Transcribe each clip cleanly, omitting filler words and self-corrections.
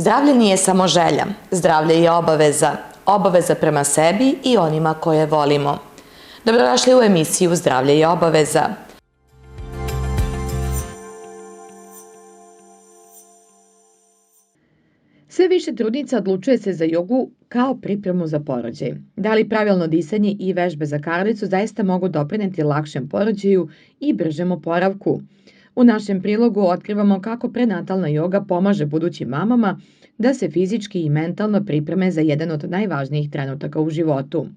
Zdravlje nije samo želja, zdravlje je obaveza. Obaveza prema sebi i onima koje volimo. Dobrodošli u emisiju Zdravlje je obaveza. Sve više trudnica odlučuje se za jogu kao pripremu za porođaj. Da li pravilno disanje i vežbe za karlicu zaista mogu doprineti lakšem porođaju i bržem oporavku? U našem prilogu otkrivamo kako prenatalna joga pomaže budućim mamama da se fizički i mentalno pripreme za jedan od najvažnijih trenutaka u životu.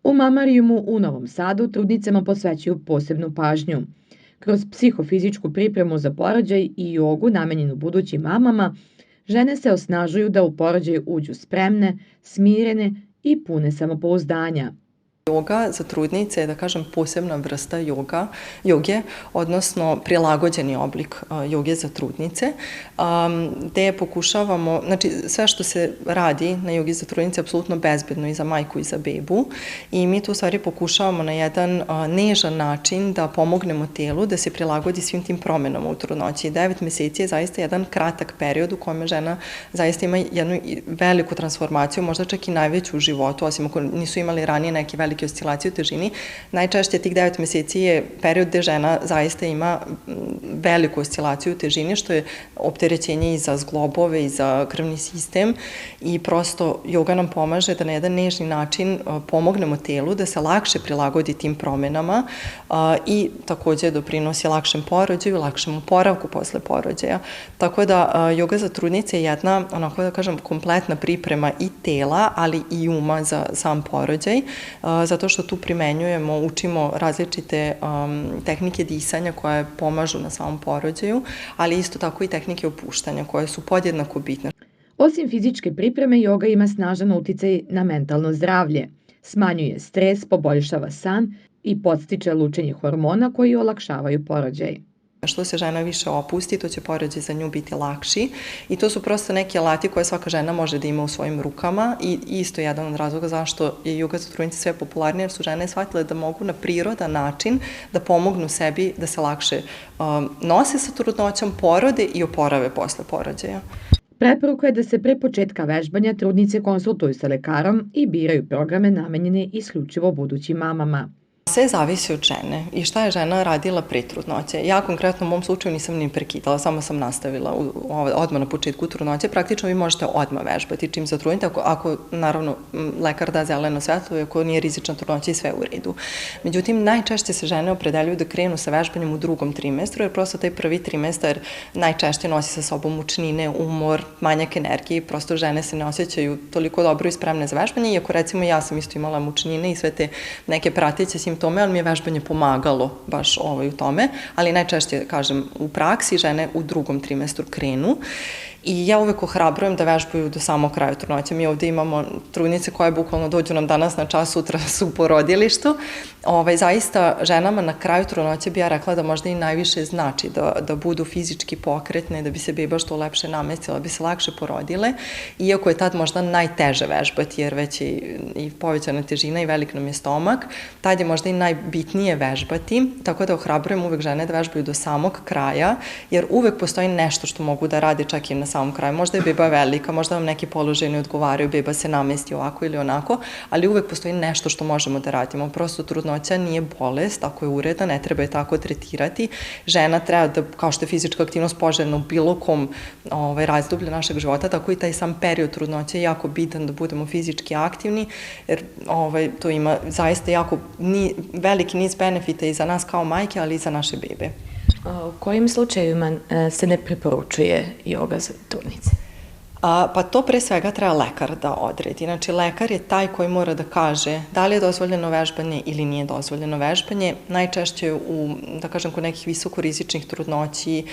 U Mamarijumu u Novom Sadu trudnicama posvećuju posebnu pažnju. Kroz psihofizičku pripremu za porođaj i jogu namenjenu budućim mamama, žene se osnažuju da u porođaj uđu spremne, smirene i pune samopouzdanja. Joga za trudnice je, da kažem, posebna vrsta joge, odnosno prilagođeni oblik joge za trudnice, gde pokušavamo, znači sve što se radi na jogi za trudnice je apsolutno bezbedno i za majku i za bebu i mi tu u stvari pokušavamo na jedan nežan način da pomognemo telu da se prilagodi svim tim promenama u trudnoći. 9 meseci je zaista jedan kratak period u kome žena zaista ima jednu veliku transformaciju, možda čak i najveću u životu, osim ako nisu imali ranije neke velike oscilacije u težini. Najčešće tih 9 meseci je period gde žena zaista ima veliku oscilaciju u težini, što je opterećenje i za zglobove i za krvni sistem i prosto joga nam pomaže da na jedan nežni način pomognemo telu da se lakše prilagodi tim promenama i takođe doprinosi lakšem porođaju, lakšem oporavku posle porođaja. Tako da joga za trudnice je jedna, onako da kažem, kompletna priprema i tela, ali i uma za sam porođaj, zato što tu primenjujemo, učimo različite tehnike disanja koje pomažu na samom porođaju, ali isto tako i tehnike opuštanja koje su podjednako bitne. Osim fizičke pripreme, joga ima snažan uticaj na mentalno zdravlje. Smanjuje stres, poboljšava san i podstiče lučenje hormona koji olakšavaju porođaj. Što se žena više opusti, to će porođaj za nju biti lakši i to su prosto neki alati koje svaka žena može da ima u svojim rukama i isto jedan od razloga zašto je joga za trudnice sve popularnije, jer su žene shvatile da mogu na prirodan način da pomognu sebi da se lakše nose sa trudnoćom, porode i oporave posle porođaja. Preporuka je da se pre početka vežbanja trudnice konsultuju sa lekarom i biraju programe namenjene isključivo budućim mamama. Sve zavisi od žene i šta je žena radila pre trudnoće. Ja konkretno u mom slučaju nisam ni prekidala, samo sam nastavila odmah na početku trudnoće. Praktično vi možete odmah vežbati čim zatrudnite, ako naravno lekar da zeleno svetlo i ako nije rizična trudnoća i sve u redu. Međutim, najčešće se žene opredeljuju da krenu sa vežbanjem u drugom trimestru, jer prosto taj prvi trimestar najčešće nosi sa sobom mučnine, umor, manjak energije i prosto žene se ne osjećaju toliko dobro i spremne za vežbanje, iako recimo ja sam isto imala mučnine i sve te neke prateće simptome, ali mi je vežbanje pomagalo baš u tome, ali najčešće, kažem, u praksi žene u drugom trimestru krenu i ja uvek ohrabrujem da vežbaju do samog kraja trudnoće. Mi ovde imamo trudnice koje bukvalno dođu nam danas na čas, sutra su u porodilištu. Zaista ženama na kraju trudnoće bi ja rekla da možda i najviše znači da budu fizički pokretne, da bi se beba što lepše namestila, da bi se lakše porodile, iako je tad možda najteže vežbati, jer već je i povećana težina i velik nam je stomak, tad je možda i najbitnije vežbati, tako da ohrabrujem uvek žene da vežbaju do samog kraja, jer uvek postoji nešto što mogu da rade čak i na samom kraju. Možda je beba velika, možda vam neki položaj ne odgovaraju, beba se namesti ovako ili onako, ali uvek postoji nešto što možemo da radimo. Prosto trudnoća nije bolest, ako je uredna, ne treba je tako tretirati. Žena treba da, kao što je fizička aktivnost poželjna u bilo kom razdoblju našeg života, tako i taj sam period trudnoće je jako bitan da budemo fizički aktivni, jer to ima zaista jako veliki niz benefita i za nas kao majke, ali i za naše bebe. U kojim slučajevima se ne preporučuje joga za trudnice? Pa to pre svega treba lekar da odredi. Znači, lekar je taj koji mora da kaže da li je dozvoljeno vežbanje ili nije dozvoljeno vežbanje. Najčešće da kažem, kod nekih visokorizičnih trudnoći,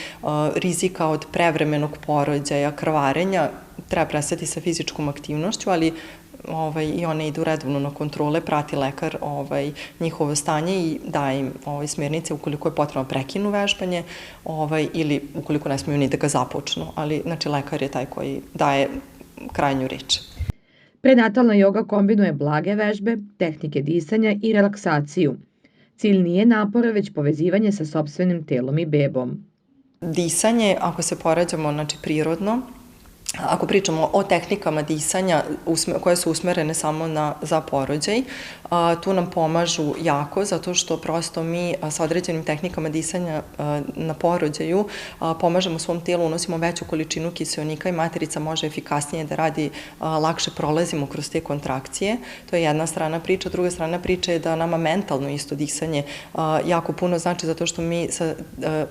rizika od prevremenog porođaja, krvarenja, treba prestati sa fizičkom aktivnošću, ali i one idu redovno na kontrole, prati lekar njihovo stanje i daje im smjernice ukoliko je potrebno prekinu vežbanje ili ukoliko ne smiju ni da ga započnu, ali znači lekar je taj koji daje krajnju reč. Prenatalna joga kombinuje blage vežbe, tehnike disanja i relaksaciju. Cilj nije napora, već povezivanje sa sopstvenim telom i bebom. Disanje, ako se porađamo, znači prirodno, ako pričamo o tehnikama disanja koje su usmerene samo za porođaj, tu nam pomažu jako, zato što prosto mi sa određenim tehnikama disanja na porođaju pomažemo svom telu, unosimo veću količinu kiseonika i materica može efikasnije da radi, lakše prolazimo kroz te kontrakcije. To je jedna strana priče. Druga strana priče je da nama mentalno isto disanje jako puno znači, zato što mi sa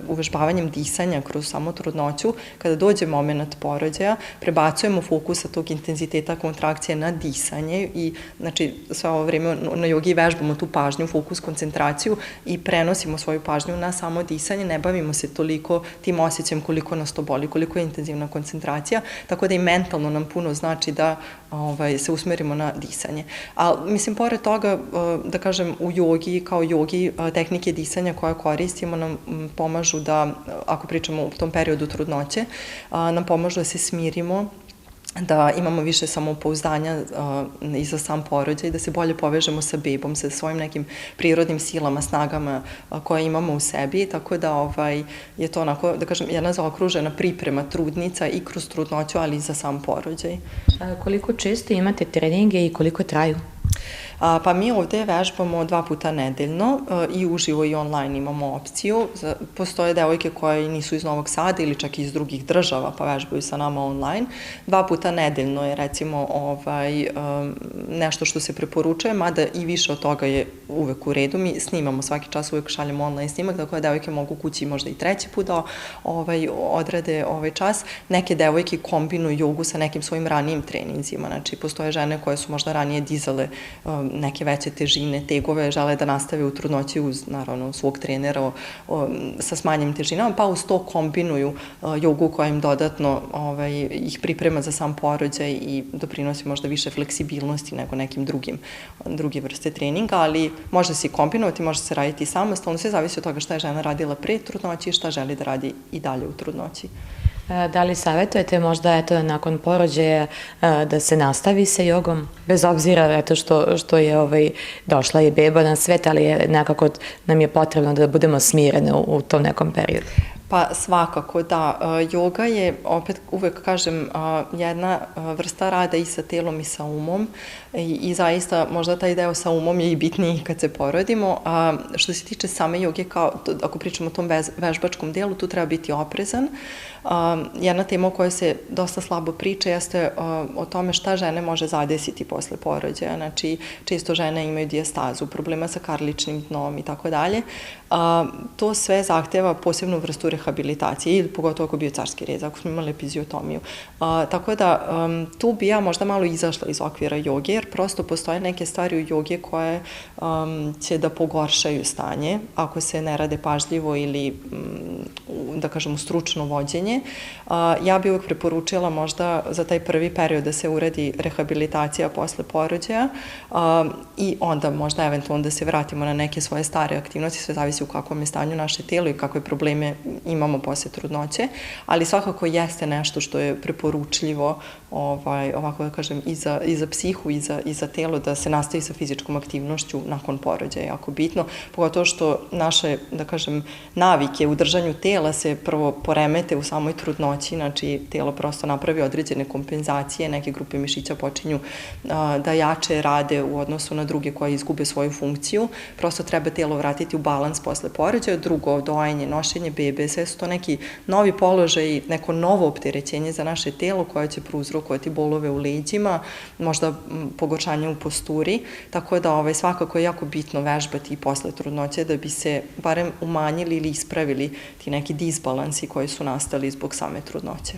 uvežbavanjem disanja kroz samu trudnoću, kada dođe moment porođaja, prebacujemo fokus sa tog intenziteta kontrakcije na disanje i znači sve ovo vreme na jogi vežbamo tu pažnju, fokus, koncentraciju i prenosimo svoju pažnju na samo disanje, ne bavimo se toliko tim osjećajem koliko nas to boli, koliko je intenzivna koncentracija, tako da i mentalno nam puno znači da se usmerimo na disanje. Ali, mislim, pored toga, da kažem, u jogi, kao jogi, tehnike disanja koje koristimo nam pomažu da, ako pričamo u tom periodu trudnoće, nam pomažu da se smirimo, da imamo više samopouzdanja i za sam porođaj, da se bolje povežemo sa bebom, sa svojim nekim prirodnim silama, snagama koje imamo u sebi, tako da je to onako, da kažem, jedna zaokružena priprema trudnica i kroz trudnoću, ali i za sam porođaj. Koliko često imate treninge i koliko traju? Pa mi ovde vežbamo 2 puta nedeljno i uživo i online imamo opciju. Postoje devojke koje nisu iz Novog Sada ili čak i iz drugih država pa vežbaju sa nama online. 2 puta nedeljno je recimo nešto što se preporučuje, mada i više od toga je uvek u redu. Mi snimamo svaki čas, uvek šaljemo online snimak, tako da devojke mogu kući možda i 3. put da odrade ovaj čas. Neke devojke kombinuju jogu sa nekim svojim ranijim treninzima. Znači, postoje žene koje su možda ranije dizale neke veće težine, tegove, žele da nastave u trudnoći uz, naravno, svog trenera sa smanjenim težinama, pa uz to kombinuju jogu koja im dodatno ih priprema za sam porođaj i doprinosi možda više fleksibilnosti nego nekim druge vrste treninga, ali može se i kombinovati, može se raditi samostalno, sve zavisi od toga šta je žena radila pre trudnoći i šta želi da radi i dalje u trudnoći. Da li savjetujete možda nakon porođaja da se nastavi sa jogom? Bez obzira što je došla i beba na svet, ali nekako nam je potrebno da budemo smirene u tom nekom periodu. Pa svakako da, joga je, opet uvek kažem, jedna vrsta rada i sa telom i sa umom i zaista možda taj deo sa umom je i bitniji kad se porodimo. Što se tiče same joge, ako pričamo o tom vežbačkom delu, tu treba biti oprezan. Jedna tema o kojoj se dosta slabo priča jeste o tome šta žene može zadesiti posle porođaja. Znači, često žene imaju dijastazu, problema sa karličnim dnom i tako dalje. To sve zahteva posebnu vrstu rehabilitacije ili pogotovo ako bio carski rez, ako smo imali epiziotomiju. Tako da tu bi ja možda malo izašla iz okvira joge, jer prosto postoje neke stvari u joge koje će da pogoršaju stanje ako se ne rade pažljivo ili, da kažemo, stručno vođenje. Ja bih uvek preporučila možda za taj prvi period da se uradi rehabilitacija posle porođaja i onda možda eventualno da se vratimo na neke svoje stare aktivnosti, sve zavisi u kakvom je stanju naše telo i kakve probleme imamo posle trudnoće, ali svakako jeste nešto što je preporučljivo, ovako da kažem, i za psihu i za telo, da se nastavi sa fizičkom aktivnošću nakon porođaja, jako bitno, pogotovo što naše, da kažem, navike u držanju tela se prvo poremete u samoj trudnoći, znači telo prosto napravi određene kompenzacije, neke grupe mišića počinju da jače rade u odnosu na druge koje izgube svoju funkciju, prosto treba telo vratiti u balans posle porođaja. Drugo, dojenje, nošenje bebe, sve su to neki novi položaj, neko novo opterećenje za naše telo koje će prouzrokovati bolove u leđima, možda pogoršanje u posturi, tako da svakako je jako bitno vežbati i posle trudnoće da bi se barem umanjili ili ispravili ti neki disbalansi koji su nastali zbog same trudnoće.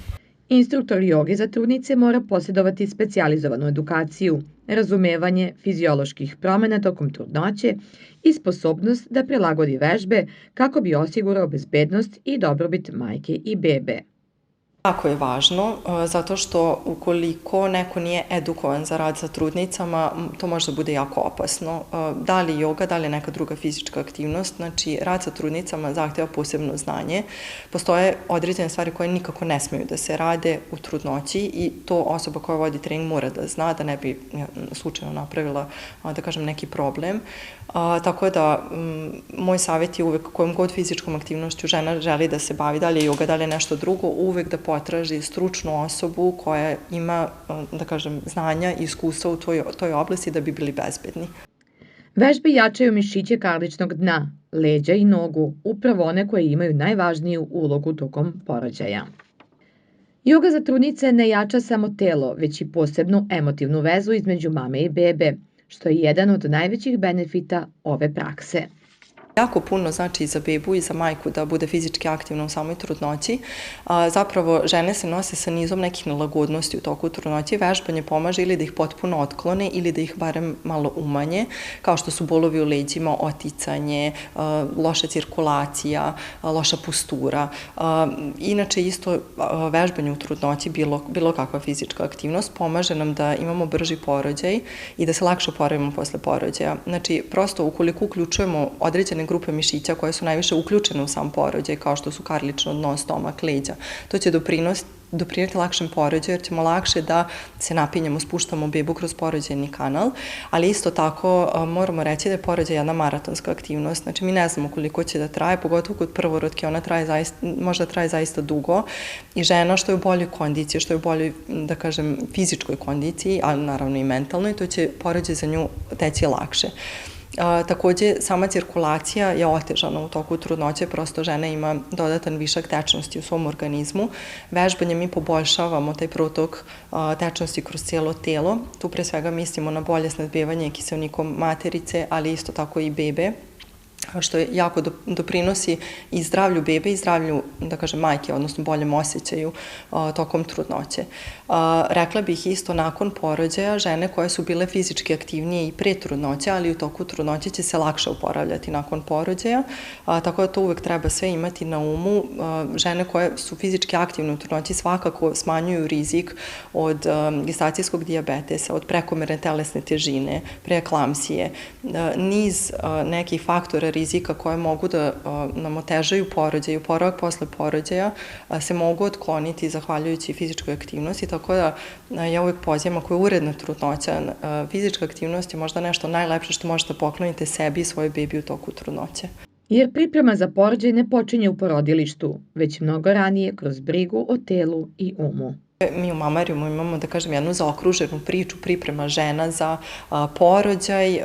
Instruktor joge za trudnice mora posjedovati specijalizovanu edukaciju, razumevanje fizioloških promena tokom trudnoće i sposobnost da prilagodi vežbe kako bi osigurao bezbednost i dobrobit majke i bebe. Jako je važno, zato što ukoliko neko nije edukovan za rad sa trudnicama, to može da bude jako opasno. Da li joga, da li neka druga fizička aktivnost, znači rad sa trudnicama zahteva posebno znanje. Postoje određene stvari koje nikako ne smeju da se rade u trudnoći i to osoba koja vodi trening mora da zna, da ne bi slučajno napravila, da kažem, neki problem. Tako da, moj savjet je uvek kojom god fizičkom aktivnošću žena želi da se bavi, da li je joga, da li je nešto drugo, uvek da potraži stručnu osobu koja ima, da kažem, znanja i iskustva u toj oblasti da bi bili bezbedni. Vežbe jačaju mišiće karličnog dna, leđa i nogu, upravo one koje imaju najvažniju ulogu tokom porođaja. Joga za trudnice ne jača samo telo, već i posebnu emotivnu vezu između mame i bebe, što je jedan od najvećih benefita ove prakse. Jako puno znači i za bebu i za majku da bude fizički aktivna u samoj trudnoći. Zapravo, žene se nose sa nizom nekih nelagodnosti u toku trudnoće. Vežbanje pomaže ili da ih potpuno otklone ili da ih barem malo umanje, kao što su bolovi u leđima, oticanje, loša cirkulacija, loša postura. Inače, isto vežbanje u trudnoći, bilo kakva fizička aktivnost, pomaže nam da imamo brži porođaj i da se lakše oporavimo posle porođaja. Znači, prosto ukoliko uključujemo određene grupe mišića koje su najviše uključene u sam porođaj, kao što su karlično dno, stomak, leđa. To će doprineti lakšem porođaju jer ćemo lakše da se napinjemo, spuštamo bebu kroz porođajni kanal, ali isto tako moramo reći da je porođaj jedna maratonska aktivnost. Znači mi ne znamo koliko će da traje, pogotovo kod prvorotke, ona može da traje zaista dugo i žena što je u boljoj kondiciji, što je u boljoj, da kažem, fizičkoj kondiciji, ali naravno i mentalnoj, to će porođaj za nju teći lakše. Takođe, sama cirkulacija je otežana u toku trudnoće, prosto žena ima dodatan višak tečnosti u svom organizmu. Vežbanjem mi poboljšavamo taj protok tečnosti kroz cijelo telo. Tu pre svega mislimo na bolje snabdevanje kiseonikom materice, ali isto tako i bebe, što je jako doprinosi i zdravlju bebe i zdravlju, da kažem, majke, odnosno boljem osjećaju tokom trudnoće. Rekla bih isto, nakon porođaja, žene koje su bile fizički aktivnije i pre trudnoće, ali u toku trudnoće će se lakše oporavljati nakon porođaja, tako da to uvek treba sve imati na umu. Žene koje su fizički aktivne u trudnoći svakako smanjuju rizik od gestacijskog dijabetesa, od prekomerne telesne težine, preeklamsije, niz nekih faktora rizika koje mogu da nam otežaju porođaj i oporavak posle porođaja se mogu otkloniti zahvaljujući fizičkoj aktivnosti, tako da ja uvijek pozivam ako je uredna trudnoća, fizička aktivnost je možda nešto najlepše što možete pokloniti sebi i svojoj bebi u toku trudnoće. Jer priprema za porođaj ne počinje u porodilištu, već mnogo ranije kroz brigu o telu i umu. Mi u Mamarijumu imamo, da kažem, jednu zaokruženu priču priprema žena za porođaj,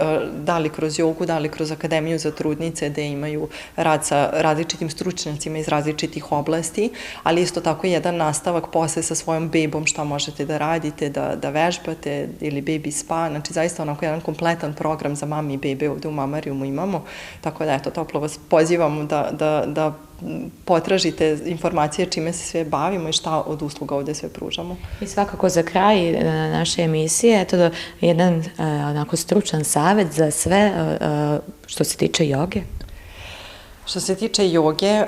da li kroz jogu, da li kroz akademiju za trudnice, gde imaju rad sa različitim stručnjacima iz različitih oblasti, ali isto tako jedan nastavak posle sa svojom bebom, šta možete da radite, da vežbate ili baby spa, znači zaista onako jedan kompletan program za mami i bebe ovde u Mamarijumu imamo, tako da eto, toplo vas pozivamo da potražite informacije čime se sve bavimo i šta od usluga ovde sve pružamo. I svakako za kraj naše emisije, eto jedan onako stručan savet za sve što se tiče joge. Što se tiče joge,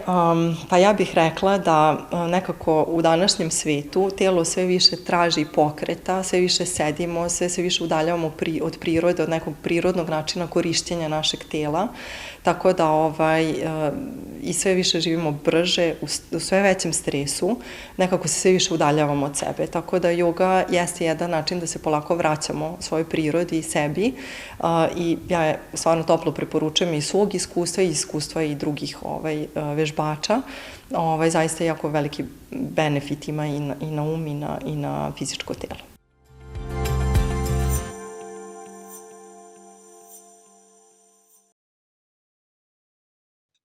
pa ja bih rekla da nekako u današnjem svetu telo sve više traži pokreta, sve više sedimo, sve se više udaljavamo od prirode, od nekog prirodnog načina korišćenja našeg tela, tako da i sve više živimo brže, u sve većem stresu, nekako se sve više udaljavamo od sebe, tako da joga jeste jedan način da se polako vraćamo svojoj prirodi i sebi i ja je stvarno toplo preporučujem i svog iskustva i iskustva i drugih vežbača. Zaista jako veliki benefit ima i na um i na fizičko telo.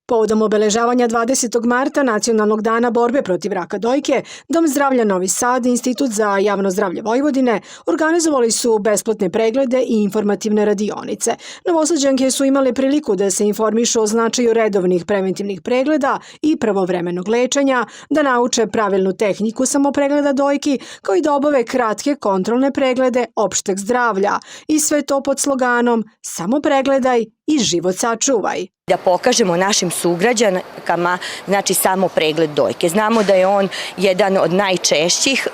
Povodom obeležavanja 20. marta Nacionalnog dana borbe protiv raka dojke, Dom zdravlja Novi Sad i Institut za javno zdravlje Vojvodine organizovali su besplatne preglede i informativne radionice. Novosađanke su imale priliku da se informišu o značaju redovnih preventivnih pregleda i pravovremenog lečenja, da nauče pravilnu tehniku samopregleda dojki, kao i da obave kratke kontrolne preglede opšteg zdravlja. I sve to pod sloganom "Samo pregledaj i život sačuvaj". Da pokažemo našim sugrađankama, znači, samo pregled dojke. Znamo da je on jedan od najčešćih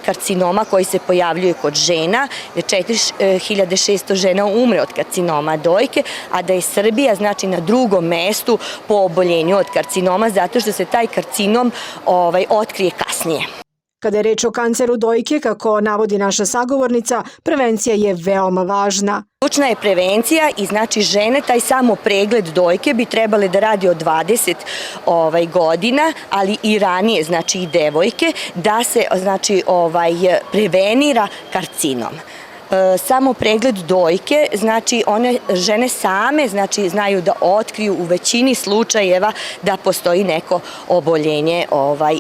karcinoma koji se pojavljuje kod žena, 4600 žena umre od karcinoma dojke, a da je Srbija, znači, na drugom mestu po oboljenju od karcinoma, zato što se taj karcinom otkrije kasnije. Kada je reč o kanceru dojke, kako navodi naša sagovornica, prevencija je veoma važna. Ključna je prevencija i znači žene taj samo pregled dojke bi trebale da radi od 20 godina, ali i ranije, znači i devojke, da se znači prevenira karcinom. Samo pregled dojke, znači one žene same znači znaju da otkriju u većini slučajeva da postoji neko oboljenje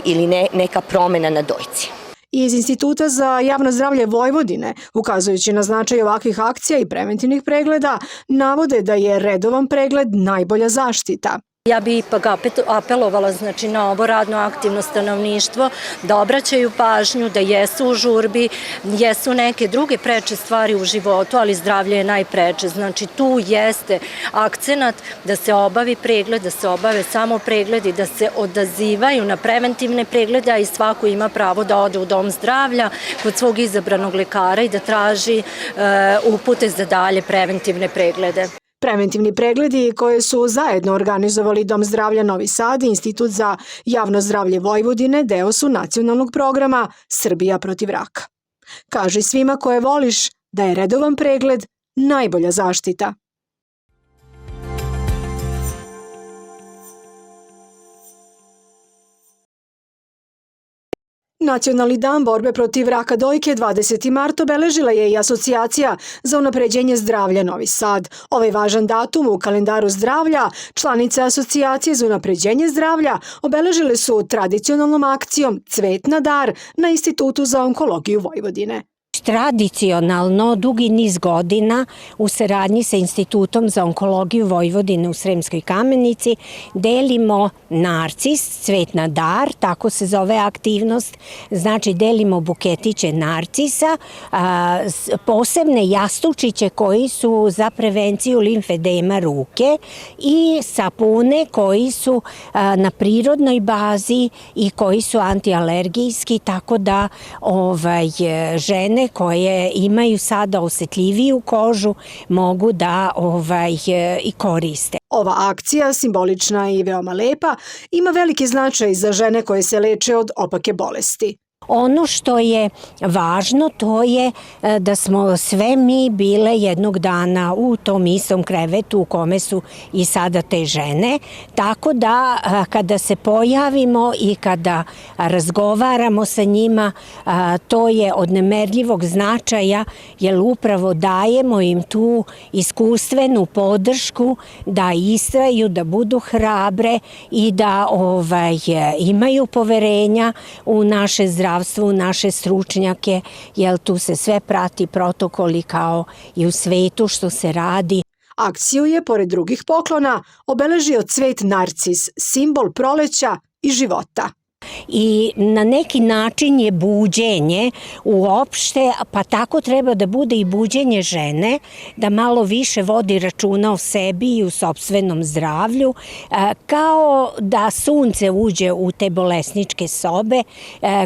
ili neka promena na dojci. Iz Instituta za javno zdravlje Vojvodine, ukazujući na značaj ovakvih akcija i preventivnih pregleda, navode da je redovan pregled najbolja zaštita. Ja bih ipak apelovala na ovo radno aktivno stanovništvo da obraćaju pažnju, da jesu u žurbi, jesu neke druge preče stvari u životu, ali zdravlje je najpreče. Znači tu jeste akcenat da se obavi pregled, da se obave samo pregledi, da se odazivaju na preventivne preglede, a i svako ima pravo da ode u dom zdravlja kod svog izabranog lekara i da traži upute za dalje preventivne preglede. Preventivni pregledi koje su zajedno organizovali Dom zdravlja Novi Sad i Institut za javno zdravlje Vojvodine deo su nacionalnog programa Srbija protiv raka. Kaži svima koje voliš da je redovan pregled najbolja zaštita. Nacionalni dan borbe protiv raka dojke 20. mart obeležila je i Asocijacija za unapređenje zdravlja Novi Sad. Ovaj važan datum u kalendaru zdravlja članice Asocijacije za unapređenje zdravlja obeležile su tradicionalnom akcijom Cvet na dar na Institutu za onkologiju Vojvodine. Tradicionalno, dugi niz godina u saradnji sa Institutom za onkologiju Vojvodine u Sremskoj Kamenici delimo narcis, cvet na dar, tako se zove aktivnost, znači delimo buketiće narcisa, posebne jastučiće koji su za prevenciju limfedema ruke i sapune koji su na prirodnoj bazi i koji su antialergijski, tako da žene koje imaju sada osetljiviju kožu mogu da i koriste. Ova akcija, simbolična i veoma lepa, ima veliki značaj za žene koje se leče od opake bolesti. Ono što je važno to je da smo sve mi bile jednog dana u tom istom krevetu u kome su i sada te žene, tako da kada se pojavimo i kada razgovaramo sa njima, to je od nemerljivog značaja jer upravo dajemo im tu iskustvenu podršku da istraju, da budu hrabre i da imaju poverenja u naše zdravstvo, u naše stručnjake, jer tu se sve prati protokoli kao i u svetu što se radi. Akciju je, pored drugih poklona, obeležio cvet narcis, simbol proleća i života. I na neki način je buđenje uopšte, pa tako treba da bude i buđenje žene, da malo više vodi računa o sebi i u sopstvenom zdravlju, kao da sunce uđe u te bolesničke sobe,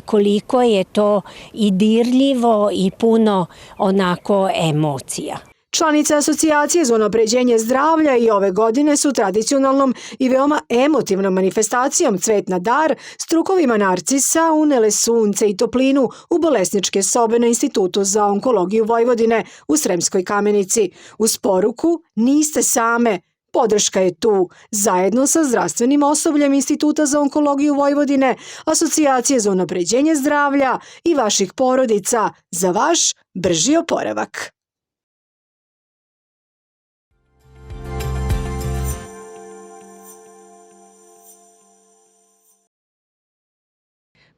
koliko je to i dirljivo i puno onako emocija. Članice Asocijacije za unapređenje zdravlja i ove godine su tradicionalnom i veoma emotivnom manifestacijom Cvet na dar strukovima narcisa unele sunce i toplinu u bolesničke sobe na Institutu za onkologiju Vojvodine u Sremskoj Kamenici. Uz poruku niste same, podrška je tu. Zajedno sa zdravstvenim osobljem Instituta za onkologiju Vojvodine, Asocijacije za unapređenje zdravlja i vaših porodica za vaš brži oporavak.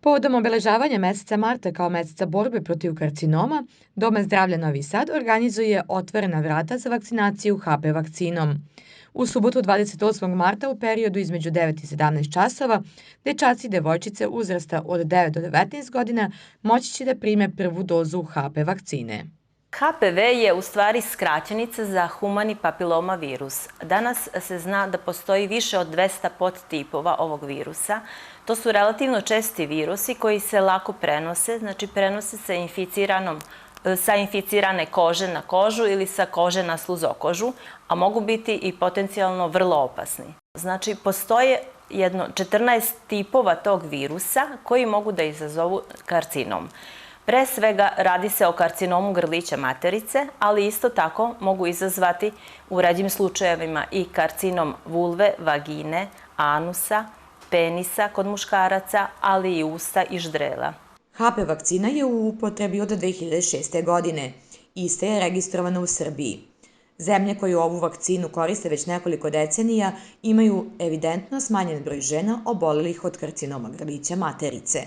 Povodom obeležavanja meseca marta kao meseca borbe protiv karcinoma, Dom zdravlja Novi Sad organizuje otvorena vrata za vakcinaciju HP vakcinom. U subotu 28. marta u periodu između 9 i 17 časova, dečaci i devojčice uzrasta od 9 do 19 godina moći će da prime prvu dozu HP vakcine. HPV je u stvari skraćenica za humani papiloma virus. Danas se zna da postoji više od 200 podtipova ovog virusa. To su relativno česti virusi koji se lako prenose, znači prenose se sa inficirane kože na kožu ili sa kože na sluzokožu, a mogu biti i potencijalno vrlo opasni. Znači, postoje jedno 14 tipova tog virusa koji mogu da izazovu karcinom. Pre svega radi se o karcinomu grlića materice, ali isto tako mogu izazvati u ređim slučajevima i karcinom vulve, vagine, anusa, penisa kod muškaraca, ali i usta i ždrela. HP vakcina je u upotrebi od 2006. godine. Iste je registrovana u Srbiji. Zemlje koje ovu vakcinu koriste već nekoliko decenija imaju evidentno smanjen broj žena obolelih od karcinoma grlića materice.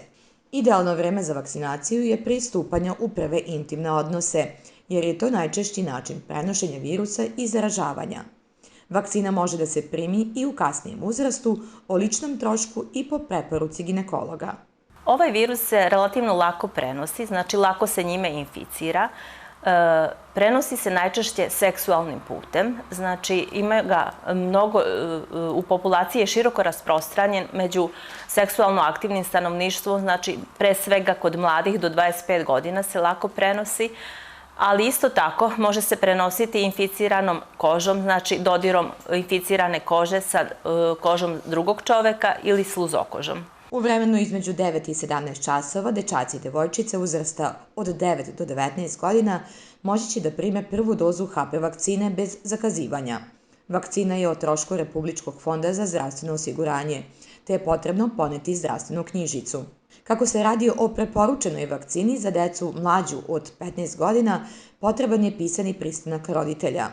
Idealno vreme za vakcinaciju je pri stupanju u prve intimne odnose, jer je to najčešći način prenošenja virusa i zaražavanja. Vakcina može da se primi i u kasnijem uzrastu, o ličnom trošku i po preporuci ginekologa. Ovaj virus se relativno lako prenosi, znači lako se njime inficira. Prenosi se najčešće seksualnim putem, znači ima ga mnogo, u populaciji je široko rasprostranjen među seksualno aktivnim stanovništvom, znači pre svega kod mladih do 25 godina se lako prenosi, ali isto tako može se prenositi inficiranom kožom, znači dodirom inficirane kože sa kožom drugog čoveka ili sluzokožom. U vremenu između 9 i 17 časova dečaci i devojčice uzrasta od 9 do 19 godina moći će da prime prvu dozu HP vakcine bez zakazivanja. Vakcina je o trošku Republičkog fonda za zdravstveno osiguranje, te je potrebno poneti zdravstvenu knjižicu. Kako se radi o preporučenoj vakcini za decu mlađu od 15 godina, potreban je pisani pristanak roditelja.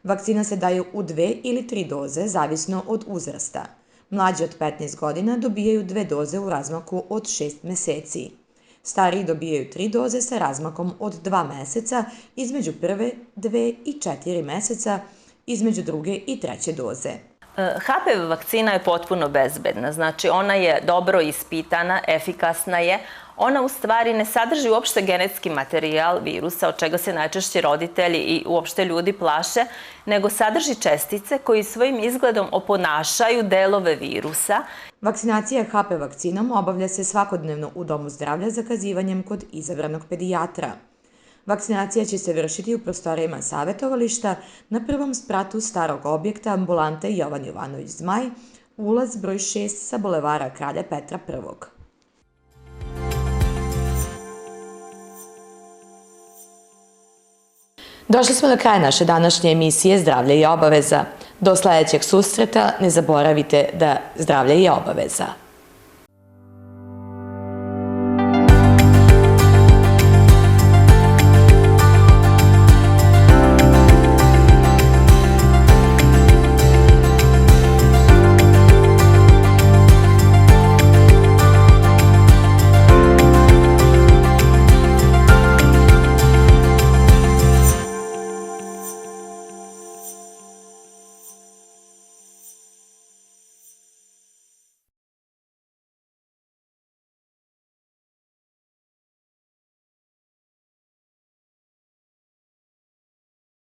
Vakcina se daje u 2 ili 3 doze, zavisno od uzrasta. Mlađi od 15 godina dobijaju 2 doze u razmaku od 6 meseci. Stariji dobijaju 3 doze sa razmakom od 2 meseca, između prve 2 i 4 meseca, između druge i treće doze. HPV vakcina je potpuno bezbedna, znači ona je dobro ispitana, efikasna je. Ona u stvari ne sadrži uopšte genetski materijal virusa, od čega se najčešće roditelji i uopšte ljudi plaše, nego sadrži čestice koji svojim izgledom oponašaju delove virusa. Vakcinacija HP vakcinom obavlja se svakodnevno u Domu zdravlja zakazivanjem kod izabranog pedijatra. Vakcinacija će se vršiti u prostorijama savjetovališta na prvom spratu starog objekta ambulante Jovan Jovanović Zmaj, ulaz broj 6 sa bulevara Kralja Petra I. Došli smo do kraja naše današnje emisije Zdravlje je obaveza. Do sledećeg susreta ne zaboravite da zdravlje je obaveza.